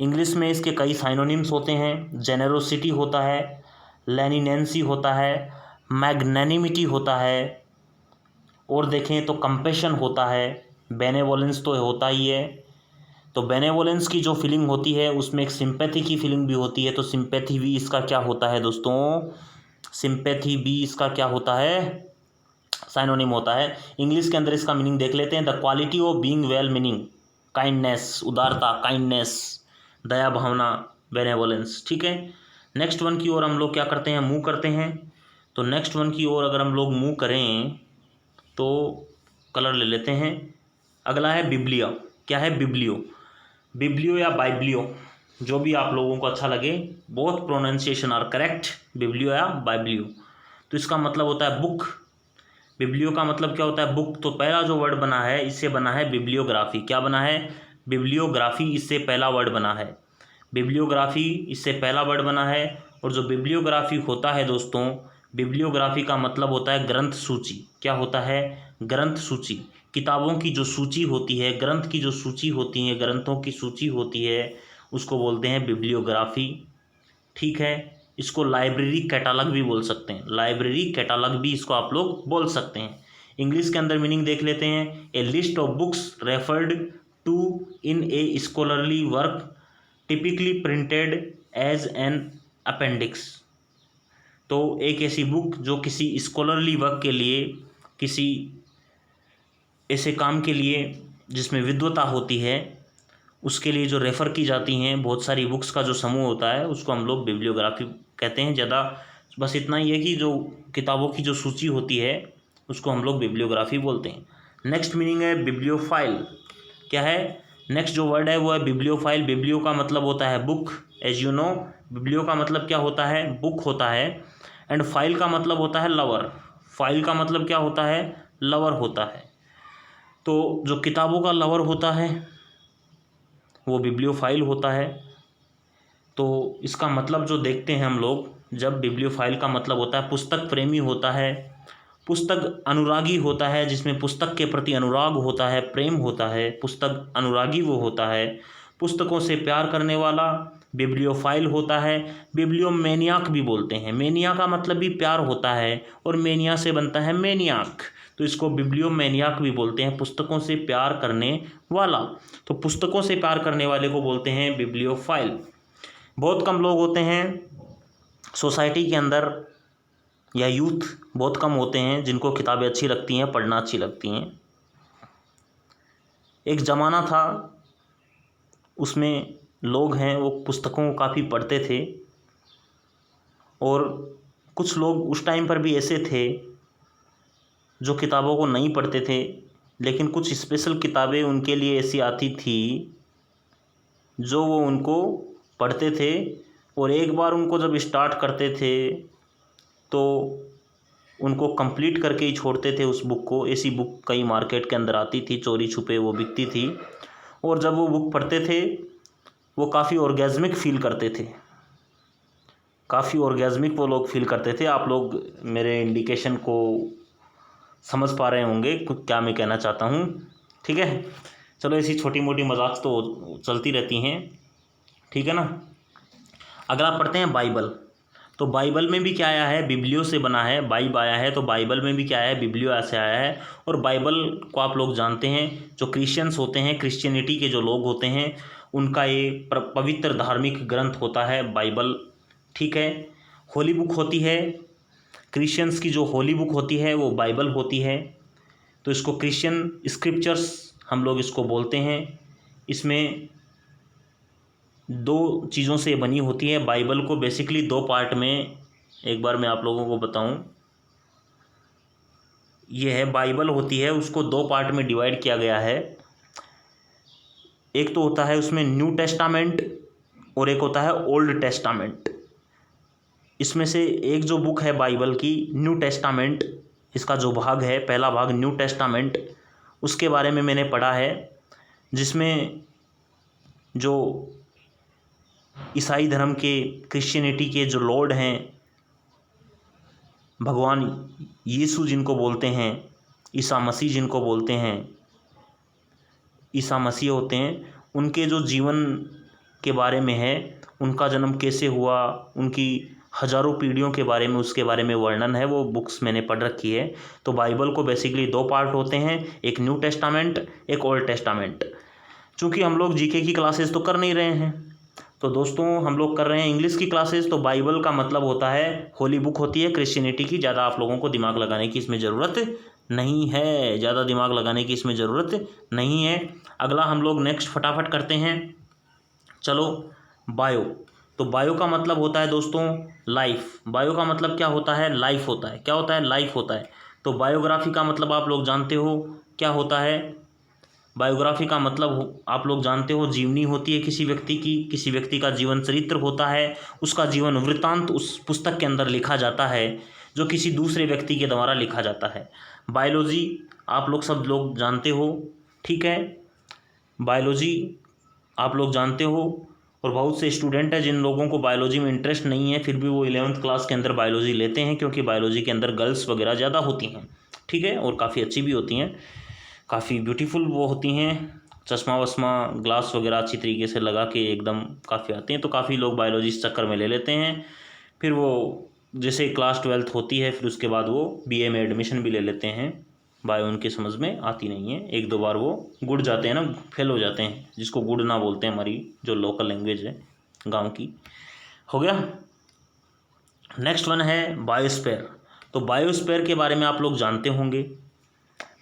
इंग्लिश में इसके कई साइनोनिम्स होते हैं। जेनरोसिटी होता है, लेनिनेंसी होता है, मैग्नेनिमिटी होता है, और देखें तो कंपैशन होता है। बेनेवोलेंस तो होता ही है। तो बेनेवोलेंस की जो फीलिंग होती है उसमें एक सिंपैथी की फीलिंग भी होती है। तो सिंपैथी भी इसका क्या होता है दोस्तों? सिंपैथी भी इसका क्या होता है? साइनोनिम होता है। इंग्लिश के अंदर इसका मीनिंग देख लेते हैं। The quality of being well meaning, kindness, उदारता, काइंडनेस, दया भावना, बेनेवोलेंस। ठीक है, नेक्स्ट वन की ओर हम लोग क्या करते हैं? मूव करते हैं। तो नेक्स्ट वन की ओर अगर हम लोग मूव करें तो कलर ले लेते हैं। अगला है बिब्लिया। क्या है? बिब्लियो। बिब्लियो या बाइब्लियो, जो भी आप लोगों को अच्छा लगे, both pronunciation are correct, biblio या बाइब्लियो। तो इसका मतलब होता है बुक। बिब्लियो का मतलब क्या होता है? बुक। तो पहला जो वर्ड बना है इससे बना है बिब्लियोग्राफी। क्या बना है? बिब्लियोग्राफी, इससे पहला वर्ड बना है। बिब्लियोग्राफी इससे पहला वर्ड बना है। और जो बिब्लियोग्राफी होता है दोस्तों, बिब्लियोग्राफी का मतलब होता है ग्रंथ सूची। क्या होता है? ग्रंथ सूची। किताबों की जो सूची होती है, ग्रंथ की जो सूची होती है, ग्रंथों की सूची होती है, उसको बोलते हैं बिब्लियोग्राफी। ठीक है, इसको लाइब्रेरी कैटालॉग भी बोल सकते हैं। लाइब्रेरी कैटालॉग भी इसको आप लोग बोल सकते हैं। इंग्लिश के अंदर मीनिंग देख लेते हैं। A list of books referred to in a scholarly work typically printed as an appendix. तो एक ऐसी बुक जो किसी स्कॉलरली वर्क के लिए, किसी ऐसे काम के लिए जिसमें विद्वता होती है, उसके लिए जो रेफ़र की जाती हैं बहुत सारी बुक्स का जो समूह होता है, उसको हम लोग बिब्लियोग्राफी कहते हैं। ज़्यादा बस इतना ही है कि जो किताबों की जो सूची होती है उसको हम लोग बिब्लियोग्राफी बोलते हैं। नेक्स्ट मीनिंग है बिब्लियोफाइल। क्या है? नेक्स्ट जो वर्ड है वो है बिब्लियोफाइल। बिब्लियो का मतलब होता है book, as you know. Biblio का मतलब क्या होता है? बुक होता है। एंड फाइल का मतलब होता है लवर। फाइल का मतलब क्या होता है? लवर होता है। तो जो किताबों का लवर होता है वो बिब्लियोफाइल होता है। तो इसका मतलब जो देखते हैं हम लोग, जब बिब्लियोफाइल का मतलब होता है पुस्तक प्रेमी होता है, पुस्तक अनुरागी होता है जिसमें पुस्तक के प्रति अनुराग होता है, प्रेम होता है। पुस्तक अनुरागी वो होता है पुस्तकों से प्यार करने वाला। बिब्लियोफाइल होता है, बिब्लियोमेनियाक भी बोलते हैं। मेनिया का मतलब भी प्यार होता है और मेनिया से बनता है मेनियाक, तो इसको बिब्लियोमेनियाक भी बोलते हैं, पुस्तकों से प्यार करने वाला। तो पुस्तकों से प्यार करने वाले को बोलते हैं बिब्लियोफाइल। बहुत कम लोग होते हैं सोसाइटी के अंदर, या यूथ बहुत कम होते हैं जिनको किताबें अच्छी लगती हैं, पढ़ना अच्छी लगती हैं। एक ज़माना था उसमें लोग हैं वो पुस्तकों को काफ़ी पढ़ते थे, और कुछ लोग उस टाइम पर भी ऐसे थे जो किताबों को नहीं पढ़ते थे, लेकिन कुछ स्पेशल किताबें उनके लिए ऐसी आती थी जो वो उनको पढ़ते थे, और एक बार उनको जब स्टार्ट करते थे तो उनको कंप्लीट करके ही छोड़ते थे उस बुक को। ऐसी बुक कई मार्केट के अंदर आती थी, चोरी छुपे वो बिकती थी, और जब वो बुक पढ़ते थे वो काफ़ी ऑर्गेज़मिक फ़ील करते थे, काफ़ी ऑर्गेज़मिक वो लोग फील करते थे। आप लोग मेरे इंडिकेशन को समझ पा रहे होंगे क्या मैं कहना चाहता हूँ, ठीक है। चलो ऐसी छोटी मोटी मजाक तो चलती रहती हैं, ठीक है ना। अगला पढ़ते हैं बाइबल। तो बाइबल में भी क्या आया है, बिब्लियो से बना है, बाइब आया है, तो बाइबल में भी क्या है, बिब्लियो से आया है। और बाइबल को आप लोग जानते हैं, जो क्रिश्चियंस होते हैं, क्रिश्चियनिटी के जो लोग होते हैं, उनका ये पवित्र धार्मिक ग्रंथ होता है बाइबल, ठीक है। होली बुक होती है, क्रिश्चियंस की जो होली बुक होती है वो बाइबल होती है, तो इसको क्रिश्चियन स्क्रिप्चर्स हम लोग इसको बोलते हैं। इसमें दो चीज़ों से बनी होती है बाइबल को, बेसिकली दो पार्ट में, एक बार मैं आप लोगों को बताऊं, ये है बाइबल होती है, उसको दो पार्ट में डिवाइड किया गया है। एक तो होता है उसमें न्यू टेस्टामेंट और एक होता है ओल्ड टेस्टामेंट। इसमें से एक जो बुक है बाइबल की, न्यू टेस्टामेंट, इसका जो भाग है, पहला भाग न्यू टेस्टामेंट, उसके बारे में मैंने पढ़ा है, जिसमें जो ईसाई धर्म के, क्रिश्चियनिटी के जो लॉर्ड हैं, भगवान यीशु जिनको बोलते हैं, ईसा मसीह जिनको बोलते हैं, ईसा मसीह होते हैं, उनके जो जीवन के बारे में है, उनका जन्म कैसे हुआ, उनकी हजारों पीढ़ियों के बारे में, उसके बारे में वर्णन है, वो बुक्स मैंने पढ़ रखी है। तो बाइबल को बेसिकली दो पार्ट होते हैं, एक न्यू टेस्टामेंट, एक ओल्ड टेस्टामेंट। चूँकि हम लोग जीके की क्लासेस तो कर नहीं रहे हैं, तो दोस्तों हम लोग कर रहे हैं इंग्लिश की क्लासेस। तो बाइबल का मतलब होता है होली बुक होती है क्रिश्चियनिटी की। ज़्यादा आप लोगों को दिमाग लगाने की इसमें ज़रूरत नहीं है, ज़्यादा दिमाग लगाने की इसमें ज़रूरत नहीं है। अगला हम लोग नेक्स्ट फटाफट करते हैं, चलो बायो। तो बायो का मतलब होता है दोस्तों लाइफ। बायो का मतलब क्या होता है, लाइफ होता है। क्या होता है, लाइफ होता है। तो बायोग्राफी का मतलब आप लोग जानते हो क्या होता है। बायोग्राफी का मतलब आप लोग जानते हो, जीवनी होती है किसी व्यक्ति की, किसी व्यक्ति का जीवन चरित्र होता है, उसका जीवन वृत्तांत उस पुस्तक के अंदर लिखा जाता है, जो किसी दूसरे व्यक्ति के द्वारा लिखा जाता है। बायोलॉजी आप लोग सब लोग जानते हो, ठीक है। बायोलॉजी आप लोग जानते हो, और बहुत से स्टूडेंट हैं जिन लोगों को बायोलॉजी में इंटरेस्ट नहीं है, फिर भी वो 11th क्लास के अंदर बायोलॉजी लेते हैं, क्योंकि बायोलॉजी के अंदर गर्ल्स वगैरह ज़्यादा होती हैं, ठीक है, और काफ़ी अच्छी भी होती हैं, काफ़ी ब्यूटीफुल वो होती हैं, चश्मा वश्मा ग्लास वगैरह अच्छी तरीके से लगा के एकदम काफ़ी आती हैं। तो काफ़ी लोग बायोलॉजी इस चक्कर में ले लेते हैं, फिर वो जैसे क्लास 12th होती है, फिर उसके बाद वो बीए में एडमिशन भी ले लेते हैं। बायो उनकी समझ में आती नहीं है, एक दो बार वो गुड़ जाते हैं ना, फेल हो जाते हैं, जिसको गुड़ ना बोलते हैं, हमारी जो लोकल लैंग्वेज है गांव की। हो गया। नेक्स्ट वन है बायोस्फीयर। तो बायोस्फीयर के बारे में आप लोग जानते होंगे।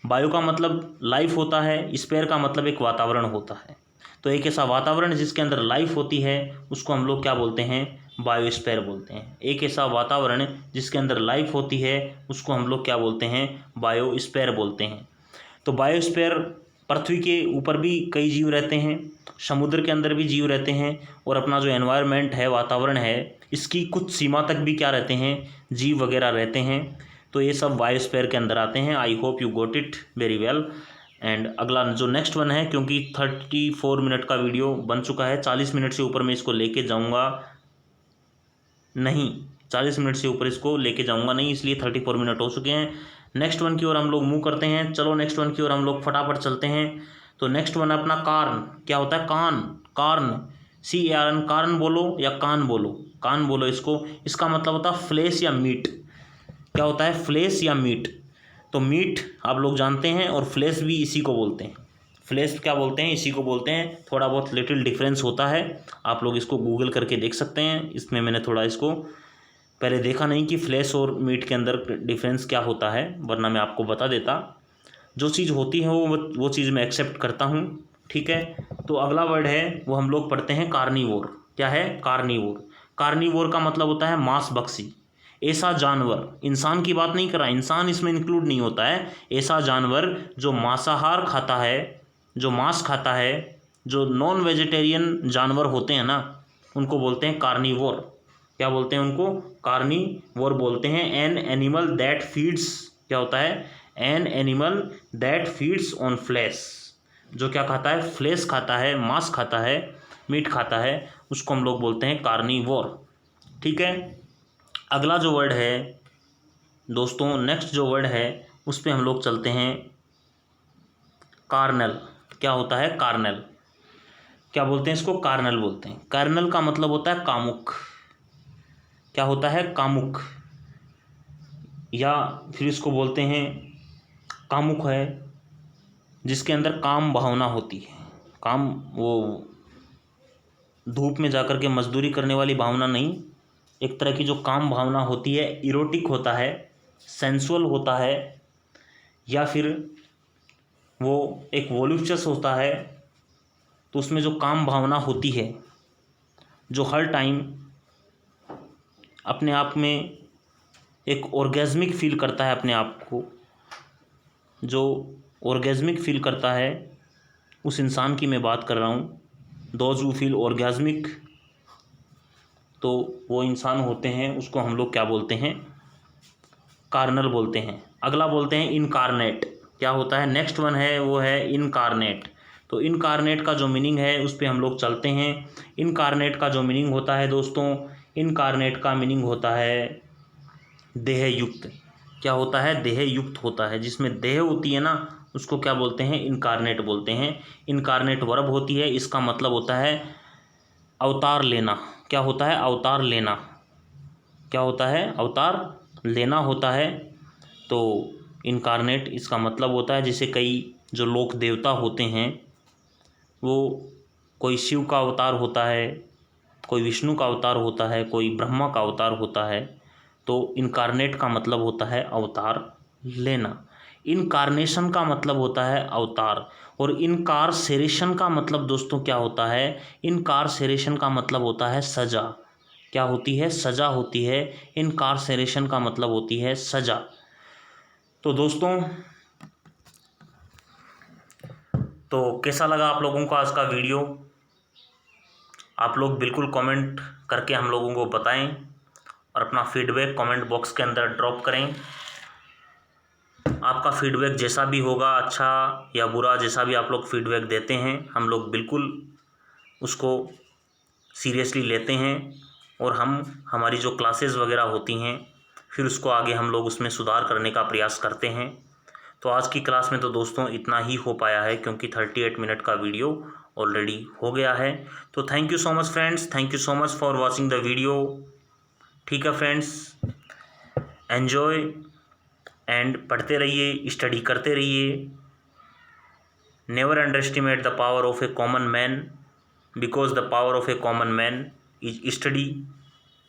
बायो का मतलब लाइफ होता है, स्फीयर का मतलब एक वातावरण होता है। तो एक ऐसा वातावरण जिसके अंदर लाइफ होती है उसको हम लोग क्या बोलते हैं, बायोस्फीयर बोलते हैं। एक ऐसा वातावरण जिसके अंदर लाइफ होती है उसको हम लोग क्या बोलते हैं, बायोस्फीयर बोलते हैं। तो बायोस्फीयर, पृथ्वी के ऊपर भी कई जीव रहते हैं, समुद्र के अंदर भी जीव रहते हैं, और अपना जो एनवायरनमेंट है, वातावरण है, इसकी कुछ सीमा तक भी क्या रहते हैं, जीव वगैरह रहते हैं। तो ये सब बायोस्फीयर के अंदर आते हैं। I hope you got it very well. And अगला जो नेक्स्ट वन है, क्योंकि 34 मिनट का वीडियो बन चुका है, 40 मिनट से ऊपर मैं इसको लेके जाऊंगा नहीं, 40 मिनट से ऊपर इसको लेके जाऊंगा नहीं, इसलिए 34 मिनट हो चुके हैं। नेक्स्ट वन की ओर हम लोग मूव करते हैं। चलो नेक्स्ट वन की ओर हम लोग फटाफट चलते हैं। तो नेक्स्ट वन अपना कार्न। क्या होता है कान? कार्न, CARN, कार्न बोलो या कान बोलो, कान बोलो इसको। इसका मतलब होता है फ्लेश या मीट। क्या होता है? फ्लेश या मीट। तो मीट आप लोग जानते हैं और फ्लेश भी इसी को बोलते हैं। फ्लेश क्या बोलते हैं? इसी को बोलते हैं। थोड़ा बहुत लिटिल डिफरेंस होता है, आप लोग इसको गूगल करके देख सकते हैं। इसमें मैंने थोड़ा इसको पहले देखा नहीं कि फ्लेश और मीट के अंदर डिफरेंस क्या होता है, वरना मैं आपको बता देता। जो चीज़ होती है वो चीज़ मैं एक्सेप्ट करता हूँ। ठीक है, तो अगला वर्ड है वो हम लोग पढ़ते हैं कार्निवोर। क्या है? कार्निवोर। कार्निवोर का मतलब होता है मांस भक्षी। ऐसा जानवर, इंसान की बात नहीं कर रहा, इंसान इसमें इंक्लूड नहीं होता है। ऐसा जानवर जो मांसाहार खाता है, जो मांस खाता है, जो नॉन वेजिटेरियन जानवर होते हैं ना, उनको बोलते हैं कार्निवोर। क्या बोलते हैं उनको? कार्निवोर बोलते हैं। एन एनिमल दैट फीड्स, क्या होता है? An animal that feeds on flash. जो क्या खाता है? फ्लैश खाता है, मांस खाता है, मीट खाता है, उसको हम लोग बोलते हैं कार्निवोर। ठीक है, अगला जो वर्ड है दोस्तों, नेक्स्ट जो वर्ड है उस पर हम लोग चलते हैं, कार्नल। क्या होता है? कार्नल। क्या बोलते हैं इसको? कार्नल बोलते हैं। कार्नल का मतलब होता है कामुक। क्या होता है? कामुक, या फिर इसको बोलते हैं कामुक है जिसके अंदर काम भावना होती है। काम, वो धूप में जाकर के मजदूरी करने वाली भावना नहीं, एक तरह की जो काम भावना होती है, इरोटिक होता है, सेंसुअल होता है, या फिर वो एक वॉल्यूप्चस होता है। तो उसमें जो काम भावना होती है, जो हर टाइम अपने आप में एक ऑर्गेज़मिक फील करता है अपने आप को, जो ऑर्गेज़मिक फील करता है, उस इंसान की मैं बात कर रहा हूँ। दोज हू फील ऑर्गेज़मिक, तो वो इंसान होते हैं, उसको हम लोग क्या बोलते हैं? कार्नल बोलते हैं। अगला बोलते हैं इनकार्नेट। क्या होता है? नेक्स्ट वन है वो है इनकार्नेट। तो इनकार्नेट का जो मीनिंग है उस पर हम लोग चलते हैं। इनकार्नेट का जो मीनिंग होता है दोस्तों, इनकार्नेट का मीनिंग होता है देह युक्त। क्या होता है? देह युक्त होता है। जिसमें देह होती है ना, उसको क्या बोलते हैं? इनकार्नेट बोलते हैं। इनकार्नेट वर्ब होती है, इसका मतलब होता है अवतार लेना। क्या होता है? अवतार लेना। क्या होता है? अवतार लेना होता है। तो इनकार्नेट इसका मतलब होता है, जैसे कई जो लोक देवता होते हैं, वो कोई शिव का अवतार होता है, कोई विष्णु का अवतार होता है, कोई ब्रह्मा का अवतार होता है। तो इनकार्नेट का मतलब होता है अवतार लेना। इनकार्नेशन का मतलब होता है अवतार। और इनकारसेरेशन का मतलब दोस्तों क्या होता है? इनकारसेरेशन का मतलब होता है सजा। क्या होती है? सजा होती है। इनकारसेरेशन का मतलब होती है सजा। तो दोस्तों, तो कैसा लगा आप लोगों को आज का वीडियो? आप लोग बिल्कुल कमेंट करके हम लोगों को बताएं और अपना फीडबैक कमेंट बॉक्स के अंदर ड्रॉप करें। आपका फीडबैक जैसा भी होगा, अच्छा या बुरा, जैसा भी आप लोग फीडबैक देते हैं, हम लोग बिल्कुल उसको सीरियसली लेते हैं। और हमारी जो क्लासेस वगैरह होती हैं, फिर उसको आगे हम लोग उसमें सुधार करने का प्रयास करते हैं। तो आज की क्लास में तो दोस्तों इतना ही हो पाया है, क्योंकि 38 मिनट का वीडियो ऑलरेडी हो गया है। तो thank you so much friends, thank you so much for watching the video. ठीक है फ्रेंड्स, एन्जॉय एंड पढ़ते रहिए, स्टडी करते रहिए। Never under estimate the power of A common man, because the power of A common man is study,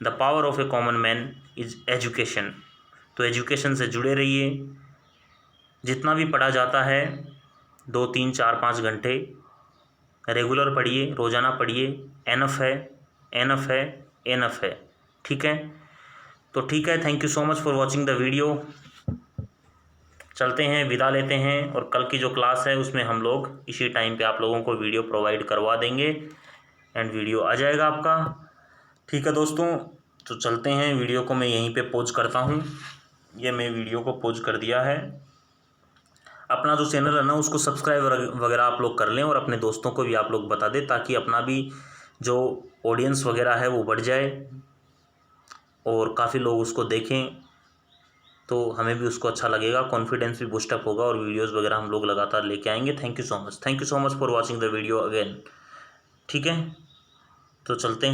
the power of A common man is education. तो education से जुड़े रहिए। जितना भी पढ़ा जाता है 2, 3, 4, 5 घंटे रेगुलर पढ़िए, रोज़ाना पढ़िए। एनफ है, एनफ है, एनफ है। ठीक है, तो ठीक है, thank you so much for watching the video. चलते हैं, विदा लेते हैं, और कल की जो क्लास है उसमें हम लोग इसी टाइम पे आप लोगों को वीडियो प्रोवाइड करवा देंगे एंड वीडियो आ जाएगा आपका। ठीक है दोस्तों, तो चलते हैं। वीडियो को मैं यहीं पे पॉज करता हूँ। ये मैं वीडियो को पॉज कर दिया है। अपना जो चैनल है ना, उसको सब्सक्राइब वगैरह आप लोग कर लें और अपने दोस्तों को भी आप लोग बता दें, ताकि अपना भी जो ऑडियंस वगैरह है वो बढ़ जाए और काफ़ी लोग उसको देखें। तो हमें भी उसको अच्छा लगेगा, कॉन्फिडेंस भी बूस्टअप होगा और वीडियोज़ वगैरह हम लोग लगातार लेके आएंगे। Thank you so much for watching the video again. ठीक है, तो चलते हैं।